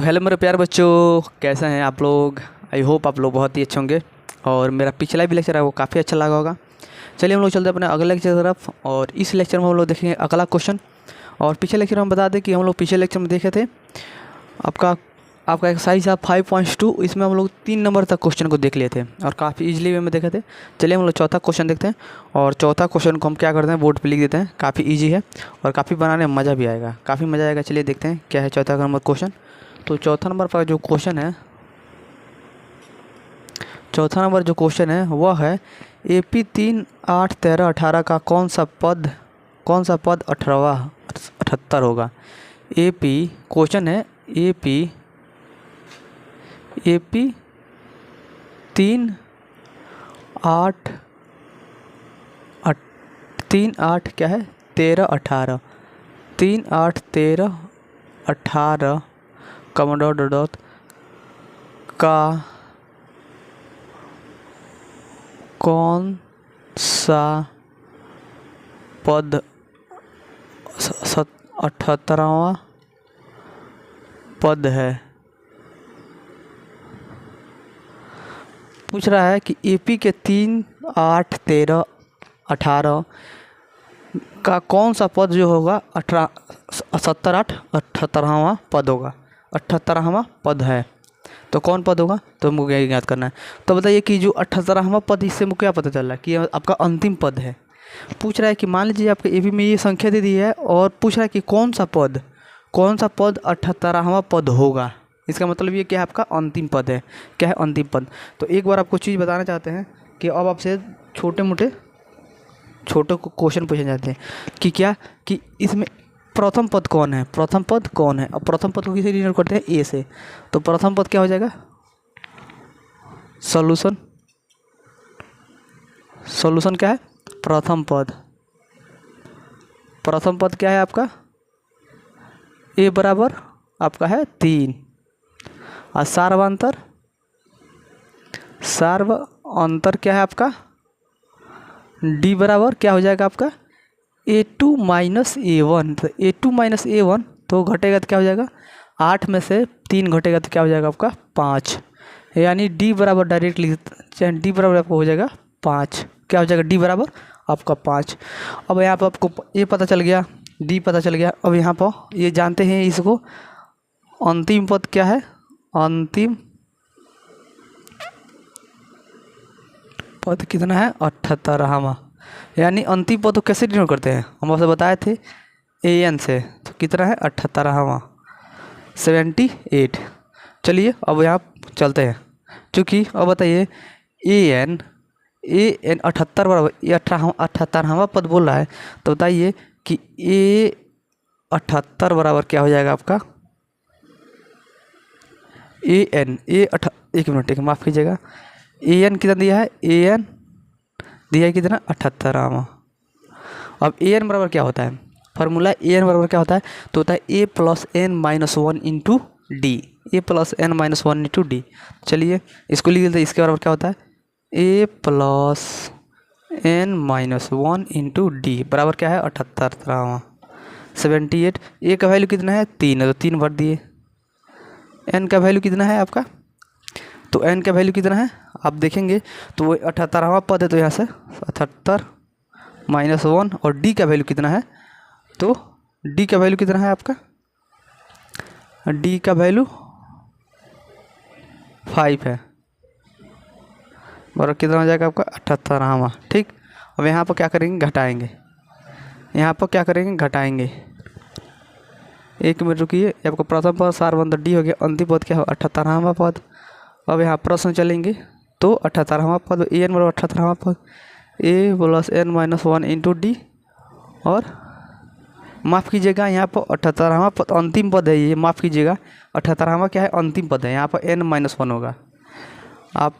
Hello मेरे प्यारे बच्चों, कैसे हैं आप लोग। आई होप आप लोग बहुत ही अच्छे होंगे और मेरा पिछला भी लेक्चर है वो काफ़ी अच्छा लगा होगा। चलिए हम लोग चलते हैं अपने अगले लेक्चर की तरफ और इस लेक्चर में हम लोग देखेंगे अगला क्वेश्चन। और पिछले लेक्चर में हम बता दें कि हम लोग पिछले लेक्चर में देखे थे आपका आपका एक्सरसाइज है 5.2। इसमें हम लोग 3 नंबर तक क्वेश्चन को देख लिए थे और काफ़ी इजीली वे में देखे थे। चलिए हम लोग चौथा क्वेश्चन देखते हैं और चौथा क्वेश्चन को हम क्या करते हैं बोर्ड पे लिख देते हैं। काफ़ी इजी है और काफ़ी बनाने में मज़ा भी आएगा, काफ़ी मज़ा आएगा। चलिए देखते हैं क्या है चौथा नंबर क्वेश्चन। तो चौथा नंबर पर जो क्वेश्चन है, चौथा नंबर जो क्वेश्चन है वह है AP 3, 8, 13, 18 का कौन सा पद 18वां 78 होगा। AP क्वेश्चन है AP 3, 8 3, 8 क्या है 13, 18 3, 8, 13, 18 कॉमा डॉट का कौन सा पद 78वां पद है। पूछ रहा है कि AP के 3, 8, 13, 18 का कौन सा पद जो होगा 70, 8 78वां पद होगा, 78वां पद है। तो कौन पद होगा तो हमको क्या याद करना है। तो बताइए कि जो 78वां पद, इससे हमको क्या पता चल रहा है कि आपका अंतिम पद है। पूछ रहा है कि मान लीजिए आपके AP में ये संख्या दे दी है और पूछ रहा है कि कौन सा पद 78वां पद होगा। इसका मतलब ये क्या है आपका अंतिम पद है। क्या है अंतिम पद। तो एक बार आपको चीज़ बताना चाहते हैं कि अब आपसे छोटे क्वेश्चन पूछे जाते हैं कि क्या कि इसमें प्रथम पद कौन है, प्रथम पद कौन है। और प्रथम पद को किसे डिनोट करते हैं A से। तो प्रथम पद क्या हो जाएगा सॉल्यूशन क्या है प्रथम पद क्या है आपका A बराबर आपका है 3 और सार्वअंतर क्या है आपका D बराबर क्या हो जाएगा आपका A2 माइनस A1। तो A2 माइनस A1 तो घटेगा तो क्या हो जाएगा 8 में से 3 घटेगा तो क्या हो जाएगा आपका 5। यानी D बराबर डायरेक्ट लिख D बराबर आपको हो जाएगा 5। क्या हो जाएगा D बराबर आपका 5। अब यहाँ पर आपको A पता चल गया, D पता चल गया। अब यहाँ पर ये जानते हैं इसको अंतिम पद क्या है, अंतिम पद कितना है 78वां। यानी अंतिम पद को कैसे डिनोट करते हैं हम आपसे बताए थे AN से। तो कितना है 78वां 78। चलिए अब यहाँ चलते हैं क्योंकि अब बताइए AN 78 बराबर ये 78वां पद बोल रहा है। तो बताइए कि A 78 बराबर क्या हो जाएगा आपका AN एक मिनट माफ़ कीजिएगा। AN कितना दिया है, AN दिया है कितना 78वां। अब AN बराबर क्या होता है, फार्मूला AN बराबर क्या होता है तो होता है A plus N minus 1 into D. A plus N minus 1 into D. चलिए इसको लिख देते हैं। इसके बराबर क्या होता है A plus N minus 1 into D बराबर क्या है 78वां 78। A का वैल्यू कितना है 3 है तो 3 भर दिए। N का वैल्यू कितना है आपका, तो N का वैल्यू कितना है आप देखेंगे तो वो 78वां पद है। तो यहाँ से 78 माइनस 1 और D का वैल्यू कितना है, तो D का वैल्यू कितना है आपका, D का वैल्यू 5 है। बराबर कितना हो जाएगा आपका 78वां। ठीक। अब यहाँ पर क्या करेंगे घटाएंगे, यहाँ पर क्या करेंगे घटाएंगे। एक मिनट रुकिए। आपको प्रथम पद सार्वअंतर D हो गया, अंतिम पद क्या हो 78वां पद। अब यहाँ प्रश्न चलेंगे तो 78वां पद AN बराबर 78वां पद A plus N minus 1 into D. और माफ़ कीजिएगा यहाँ पर 78वां पद अंतिम पद है, ये माफ़ कीजिएगा 78वां क्या है अंतिम पद है। यहाँ पर N माइनस 1 होगा। आप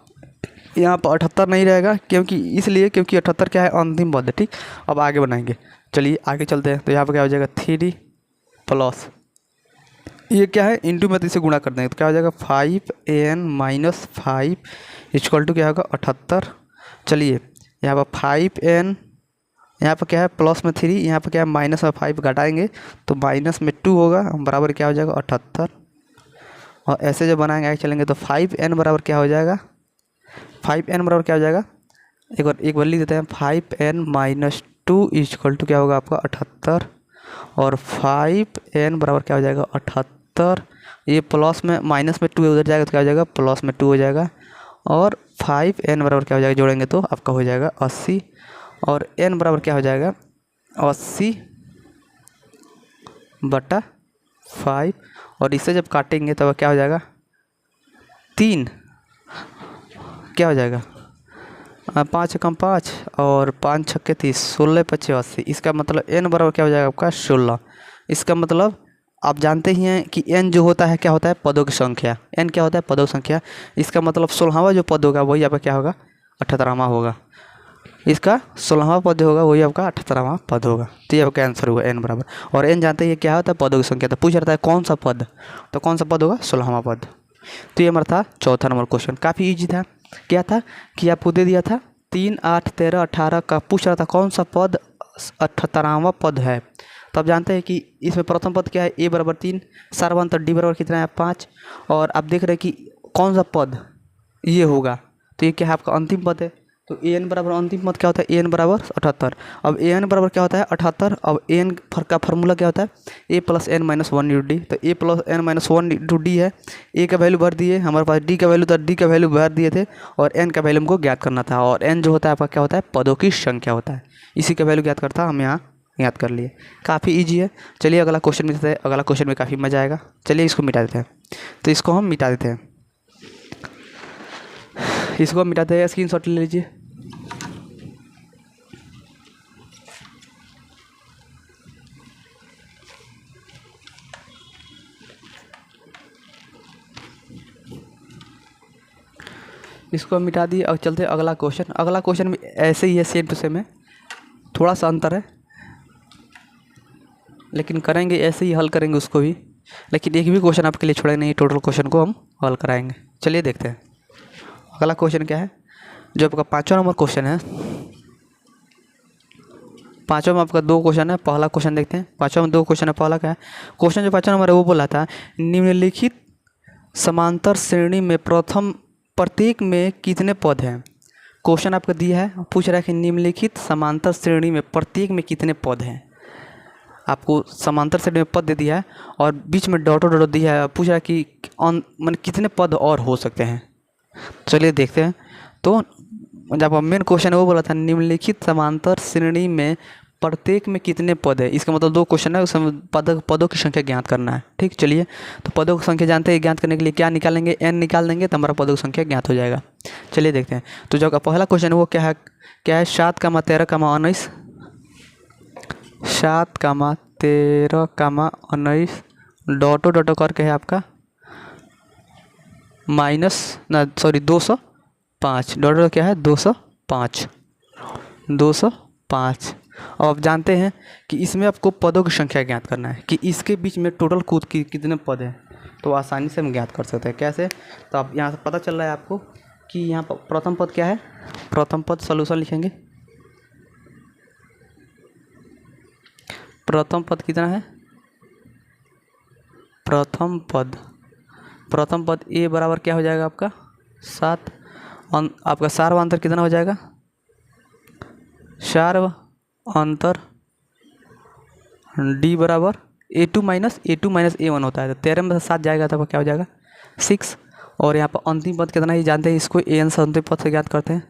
यहाँ पर 78 नहीं रहेगा क्योंकि 78 क्या है अंतिम पद है। ठीक। अब आगे बनाएंगे, चलिए आगे चलते हैं। तो यहाँ पर क्या हो जाएगा 3 प्लस ये क्या है इंटू में तो इसे गुणा कर देंगे तो क्या हो जाएगा 5N माइनस 5 इक्वल टू क्या होगा 78। चलिए यहाँ पर 5N यहाँ पर क्या है प्लस में 3, यहाँ पर क्या है माइनस में 5 घटाएंगे तो माइनस में 2 होगा, बराबर क्या हो जाएगा 78। और ऐसे जब बनाएंगे आगे चलेंगे तो 5n बराबर क्या हो जाएगा, 5n बराबर क्या हो जाएगा, एक बार लिख देते हैं, 5n माइनस 2 इक्वल टू क्या होगा आपका 78, और 5n बराबर क्या हो जाएगा 78, ये प्लस में माइनस में 2 उधर जाएगा तो क्या हो जाएगा प्लस में 2 हो जाएगा, और 5n बराबर क्या हो जाएगा, जोड़ेंगे तो आपका हो जाएगा 80, और n बराबर क्या हो जाएगा 80 बटा 5, और इसे जब काटेंगे तब क्या हो जाएगा 3, क्या हो जाएगा 5 कम 5 और 5 छक्के 30, 16 25 80, इसका मतलब n बराबर क्या हो जाएगा आपका 16। इसका मतलब आप जानते ही हैं कि n जो होता है क्या होता है पदों की संख्या, n क्या होता है पदों की संख्या, इसका मतलब 16वां जो पद होगा वही आपका क्या होगा 78वां होगा, इसका 16वां पद होगा वही आपका 78वां पद होगा। तो ये आपका आंसर हुआ n बराबर, और n जानते ही क्या होता है पदों की संख्या, तो पूछ रहा है कौन सा पद, तो कौन सा पद होगा 16वां पद। तो ये हमारा था चौथा नंबर क्वेश्चन, काफ़ी ईजी था। क्या था कि आपको दे दिया था 3 8 13 18 का, पूछ रहा था कौन सा पद 78वां पद है। तो आप जानते हैं कि इसमें प्रथम पद क्या है a बराबर 3, सार्वधातुक d बराबर कितना है 5, और आप देख रहे हैं कि कौन सा पद ये होगा, तो ये क्या है आपका अंतिम पद है। तो an बराबर अंतिम पद क्या होता है an बराबर 78। अब an बराबर क्या होता है 78, अब an का फार्मूला क्या होता है a plus n minus 1 into D, तो a plus n minus 1 into D है, a का वैल्यू भर दिए, हमारे पास d का वैल्यू था, d का वैल्यू भर दिए थे, और n का वैल्यू हमको ज्ञात करना था, और n जो होता है आपका क्या होता है पदों की संख्या होता है, इसी का वैल्यू ज्ञात करता हम यहाँ याद कर लिए। काफ़ी ईजी है। चलिए अगला क्वेश्चन मिलता है, अगला क्वेश्चन में काफ़ी मज़ा आएगा। चलिए इसको मिटा देते हैं, तो इसको हम मिटा देते हैं, इसको हम मिटाते हैं, स्क्रीनशॉट ले लीजिए। इसको मिटा दिए। अब चलते हैं अगला क्वेश्चन। अगला क्वेश्चन भी ऐसे ही है, सेम टू सेम है, थोड़ा सा अंतर है, लेकिन करेंगे ऐसे ही, हल करेंगे उसको भी, लेकिन एक भी क्वेश्चन आपके लिए छोड़ेंगे नहीं, टोटल क्वेश्चन को हम हल कराएंगे। चलिए देखते हैं अगला क्वेश्चन क्या है। जो आपका 5वां नंबर क्वेश्चन है, 5वां में आपका 2 क्वेश्चन है। पहला क्वेश्चन देखते हैं, 5वां में 2 क्वेश्चन है। पहला क्या है क्वेश्चन, जो 5वां नंबर है वो बोला था निम्नलिखित समांतर श्रेणी में प्रत्येक में कितने पद हैं। क्वेश्चन आपको दिया है, पूछ रहा है कि निम्नलिखित समांतर श्रेणी में प्रत्येक में कितने पद हैं। आपको समांतर श्रेणी में पद दे दिया है और बीच में डॉटो डॉटो दिया है, पूछ रहा है कि मान कितने पद और हो सकते हैं। चलिए देखते हैं। तो जब मेन क्वेश्चन है वो बोला था निम्नलिखित समांतर श्रेणी में प्रत्येक में कितने पद है, इसका मतलब 2 क्वेश्चन है, उसमें पदों की संख्या ज्ञात करना है। ठीक, चलिए तो पदों की संख्या जानते हैं, ज्ञात करने के लिए क्या निकालेंगे, n निकाल देंगे तो हमारा पदों की संख्या ज्ञात हो जाएगा। चलिए देखते हैं। तो जो पहला क्वेश्चन है वो क्या है 7, 13, 19, 7, 13, 19 डॉटो डॉटो करके है आपका -205 डॉटो क्या है 205। अब आप जानते हैं कि इसमें आपको पदों की संख्या ज्ञात करना है कि इसके बीच में टोटल कूद की कितने पद हैं, तो आसानी से हम ज्ञात कर सकते हैं। कैसे, तो आप यहाँ से पता चल रहा है आपको कि यहाँ पर प्रथम पद क्या है, प्रथम पद सॉल्यूशन लिखेंगे। प्रथम पद कितना है, प्रथम पद a बराबर क्या हो जाएगा आपका 7, आपका सार्वधातुक कितना हो जाएगा, सार्वधातुक d बराबर a2 माइनस a1 होता है, तो 13 में से 7 जाएगा तो क्या हो जाएगा 6। और यहाँ पर अंतिम पद कितना है जानते हैं, इसको an से अंतिम पद से ज्ञात करते हैं।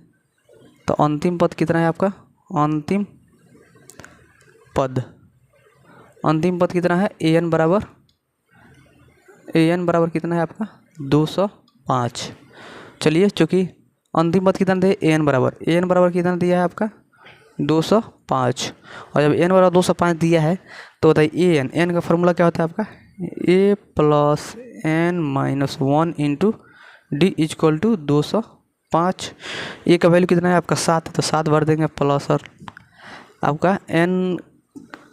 तो अंतिम पद कितना है आपका, अंतिम पद कितना है an बराबर कितना है आपका 205। चलिए चूँकि अंतिम पद कितना दे an बराबर कितना दिया है आपका 205, और जब n बराबर 205 दिया है तो बताइए n का फॉर्मूला क्या होता है आपका a plus n minus 1 into D equal to 205। a का वैल्यू कितना है आपका 7 है, तो 7 भर देंगे प्लस, और आपका n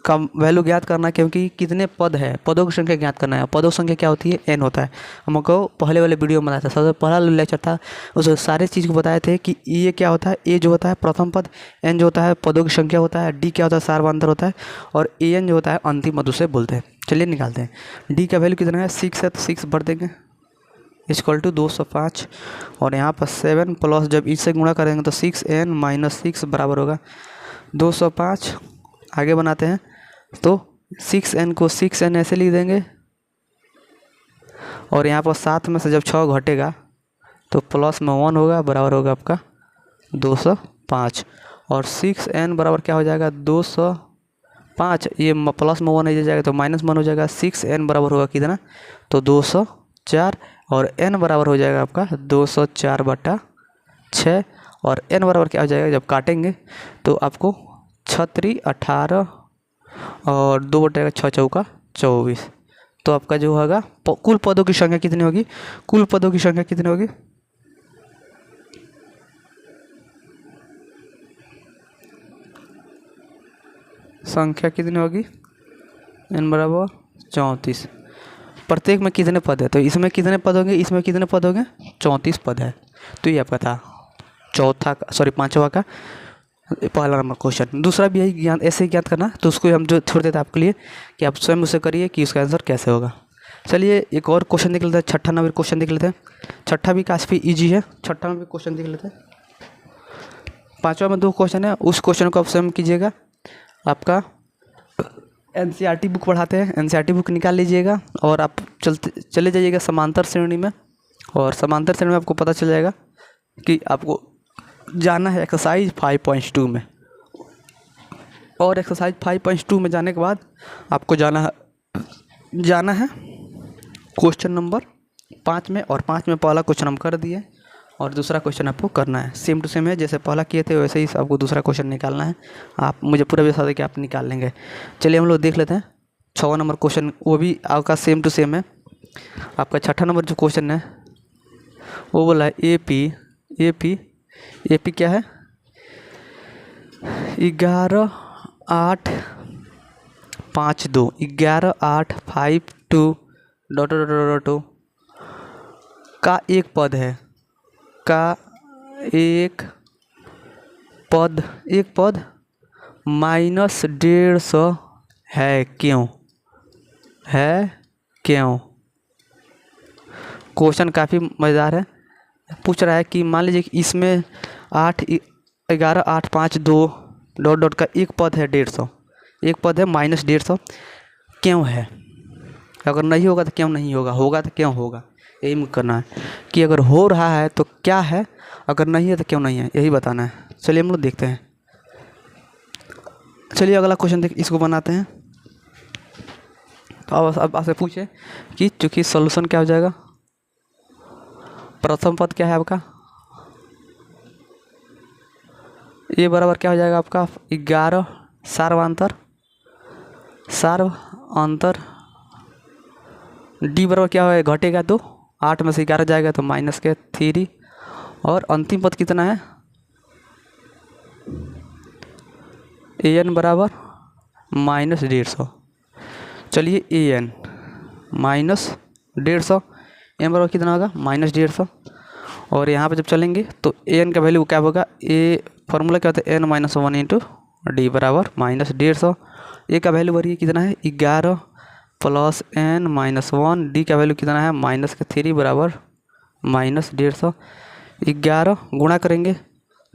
का वैल्यू ज्ञात करना है, क्योंकि कितने पद है पदों की संख्या ज्ञात करना है। पदों की संख्या क्या होती है n होता है। हमको पहले वाले वीडियो में बताया था, सबसे पहला लेक्चर था, उसमें सारे चीज़ को बताए थे कि ये क्या होता है, a जो होता है प्रथम पद, n जो होता है पदों की संख्या होता है, d क्या होता है सार्वधातुक होता है, और an जो होता है अंतिम पद उसे बोलते हैं। चलिए निकालते हैं। d का वैल्यू कितना है 6 है, तो 6 भर देंगे 205 और यहाँ पर 7 प्लस जब इससे गुणा करेंगे तो 6n माइनस 6 बराबर होगा 205। आगे बनाते हैं तो 6n को 6n ऐसे लिख देंगे और यहाँ पर 7 में से जब 6 घटेगा तो प्लस में 1 होगा, बराबर होगा आपका 205 और 6n बराबर क्या हो जाएगा 205, ये प्लस में 1 आ जाएगा तो माइनस 1 हो जाएगा। 6n बराबर होगा कितना तो 204 और n बराबर हो जाएगा आपका 204/6 और n बराबर क्या हो जाएगा जब काटेंगे तो आपको 18 और 2/6 = 24। तो आपका जो होगा कुल पदों की संख्या कितनी होगी, कुल पदों की संख्या कितनी होगी कितनी होगी n बराबर 34। प्रत्येक में कितने पद है तो इसमें कितने पद होंगे, इसमें कितने पद होंगे 34 पद है। तो ये आपका था पांचवा का पहला नंबर क्वेश्चन। दूसरा भी यही ज्ञान ऐसे ही ज्ञात करना, तो उसको हम जो छोड़ देते हैं आपके लिए कि आप स्वयं उसे करिए कि उसका आंसर कैसे होगा। चलिए एक और क्वेश्चन देख लेते हैं, छठा नंबर क्वेश्चन देख लेते हैं। छठा भी काफ़ी इजी है, छठा में भी क्वेश्चन देख लेते हैं। पांचवा में 2 क्वेश्चन है, उस क्वेश्चन को आप स्वयं कीजिएगा। आपका NCERT बुक पढ़ाते हैं, NCERT बुक निकाल लीजिएगा और आप चले जाइएगा समांतर श्रेणी में और समांतर श्रेणी में आपको पता चल जाएगा कि आपको जाना है एक्सरसाइज 5.2 में और एक्सरसाइज 5.2 में जाने के बाद आपको जाना है क्वेश्चन नंबर 5 में और 5 में पहला क्वेश्चन हम कर दिए और दूसरा क्वेश्चन आपको करना है। सेम टू सेम है, जैसे पहला किए थे वैसे ही आपको दूसरा क्वेश्चन निकालना है। आप मुझे पूरा विश्वास है कि आप निकाल लेंगे। चलिए हम लोग देख लेते हैं 6वां नंबर क्वेश्चन, वो भी आपका सेम टू सेम है। आपका छठा नंबर जो क्वेश्चन है वो बोला है AP क्या है 11.852 का एक पद है, का एक पद -150 है, क्यों क्वेश्चन काफ़ी मज़ेदार है। पूछ रहा है कि मान लीजिए कि इसमें 11.852 का एक पद है 150, एक पद है -150, क्यों है, अगर नहीं होगा तो क्यों नहीं होगा, होगा तो क्यों होगा, यही करना है कि अगर हो रहा है तो क्या है, अगर नहीं है तो क्यों नहीं है, यही बताना है। चलिए हम लोग देखते हैं। चलिए अगला क्वेश्चन इसको बनाते हैं। तो अब आपसे पूछे कि चूँकि सॉल्यूशन क्या हो जाएगा, प्रथम पद क्या है आपका ये बराबर क्या हो जाएगा आपका 11 सार्वंतर D बराबर क्या होगा घटेगा तो 8 में से 11 जाएगा तो -3 और अंतिम पद कितना है AN बराबर -150। चलिए AN -150 एन बराबर कितना होगा -150 और यहाँ पे जब चलेंगे तो AN का वैल्यू क्या होगा, फार्मूला क्या होता है n-1 × D बराबर -150। ए का वैल्यू बढ़िए कितना है 11 + n-1, D का वैल्यू कितना है -3 बराबर -150। 11 गुणा करेंगे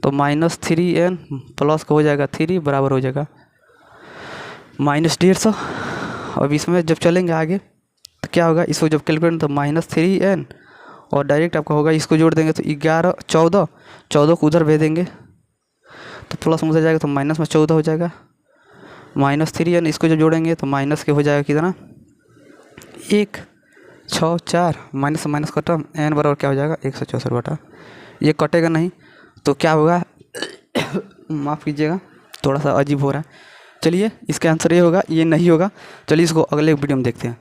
तो -3n प्लस का हो जाएगा 3 बराबर हो जाएगा -150। अब इसमें जब चलेंगे आगे तो क्या होगा, इसको जब कैलकुलेट तो -3n और डायरेक्ट आपका होगा, इसको जोड़ देंगे तो 11 14 को उधर भेज देंगे तो प्लस में उधर जाएगा तो माइनस में 14 हो जाएगा -3n, इसको जब जोड़ेंगे तो माइनस के हो जाएगा कितना 1 6 4 माइनस से माइनस कटा n बराबर क्या हो जाएगा 164 ये कटेगा नहीं तो क्या होगा माफ़ कीजिएगा थोड़ा सा अजीब हो रहा है। चलिए इसका आंसर ये होगा, ये नहीं होगा। चलिए इसको अगले वीडियो में देखते हैं।